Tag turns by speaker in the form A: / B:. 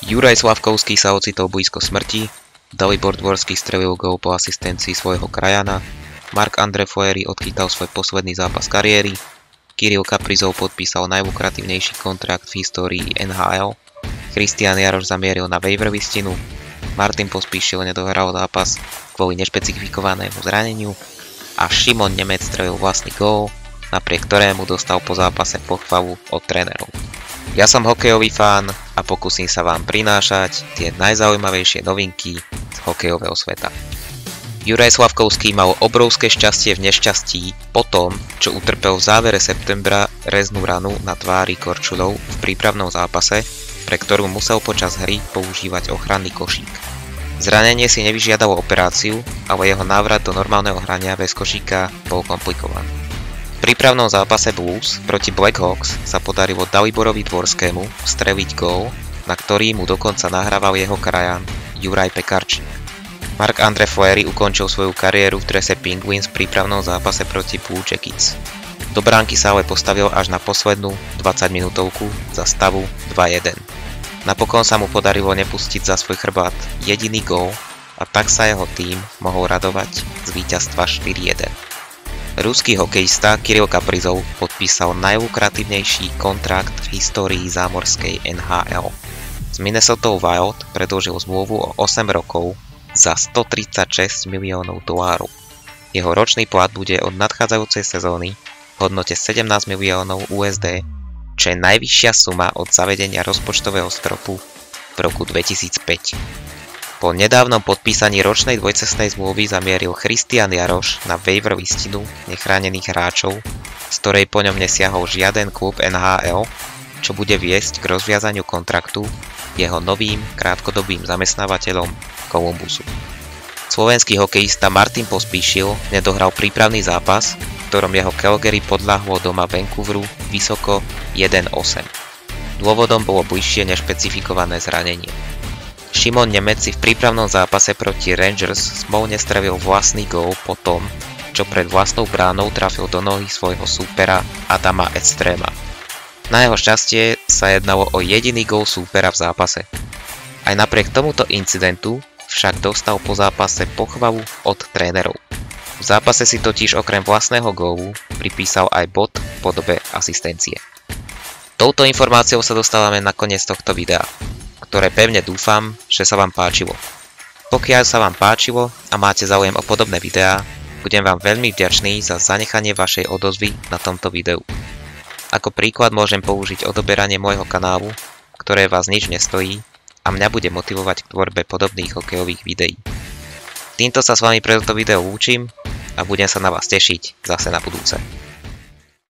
A: Juraj Slavkovský sa ocitol blízko smrti, Dalibor Dvorský strelil gól po asistencii svojho krajana, Marc-André Fleury odchytal svoj posledný zápas kariéry, Kirill Kaprizov podpísal najlukratívnejší kontrakt v histórii NHL, Christian Jaroš zamieril na waiver listinu, Martin Pospíšil nedohral zápas kvôli nešpecifikovanému zraneniu a Šimon Nemec strelil vlastný gól, napriek ktorému dostal po zápase pochvalu od trénerov. Ja som hokejový fán a pokúsim sa vám prinášať tie najzaujímavejšie novinky z hokejového sveta. Juraj Slavkovský mal obrovské šťastie v nešťastí po tom, čo utrpel v závere septembra reznú ranu na tvári korčuľou v prípravnom zápase, pre ktorú musel počas hry používať ochranný košík. Zranenie si nevyžiadalo operáciu, ale jeho návrat do normálneho hrania bez košíka bol komplikovaný. V prípravnom zápase Blues proti Blackhawks sa podarilo Daliborovi Dvorskému streliť gól, na ktorý mu dokonca nahrával jeho krajan Juraj Pekarčík. Marc-André Fleury ukončil svoju kariéru v drese Penguins v prípravnom zápase proti Blue Jackets. Do bránky sa ale postavil až na poslednú 20-minútovku za stavu 2-1. Napokon sa mu podarilo nepustiť za svoj chrbát jediný gól a tak sa jeho tím mohol radovať z víťazstva 4-1. Ruský hokejista Kirill Kaprizov podpísal najlukratívnejší kontrakt v histórii zámorskej NHL. S Minnesota Wild predĺžil zmluvu o 8 rokov za $136 miliónov. Jeho ročný plat bude od nadchádzajúcej sezóny v hodnote $17 miliónov USD, čo je najvyššia suma od zavedenia rozpočtového stropu v roku 2005. Po nedávnom podpísaní ročnej dvojcestnej zmluvy zamieril Christian Jaroš na waiver listinu nechránených hráčov, z ktorej po ňom nesiahol žiaden klub NHL, čo bude viesť k rozviazaniu kontraktu jeho novým krátkodobým zamestnávateľom Columbusu. Slovenský hokejista Martin Pospíšil nedohral prípravný zápas, v ktorom jeho Calgary podľahlo doma Vancouveru vysoko 1-8. Dôvodom bolo bližšie nešpecifikované zranenie. Šimon Nemec si v prípravnom zápase proti Rangers smolne strelil vlastný gól po tom, čo pred vlastnou bránou trafil do nohy svojho súpera Adama Ekstrema. Na jeho šťastie sa jednalo o jediný gól súpera v zápase. Aj napriek tomuto incidentu však dostal po zápase pochvalu od trénerov. V zápase si totiž okrem vlastného gólu pripísal aj bod v podobe asistencie. Touto informáciou sa dostávame na koniec tohto videa, ktoré pevne dúfam, že sa vám páčilo. Pokiaľ sa vám páčilo a máte záujem o podobné videá, budem vám veľmi vďačný za zanechanie vašej odozvy na tomto videu. Ako príklad môžem použiť odoberanie môjho kanálu, ktoré vás nič nestojí a mňa bude motivovať k tvorbe podobných hokejových videí. Týmto sa s vami pre toto video lúčim a budem sa na vás tešiť zase na budúce.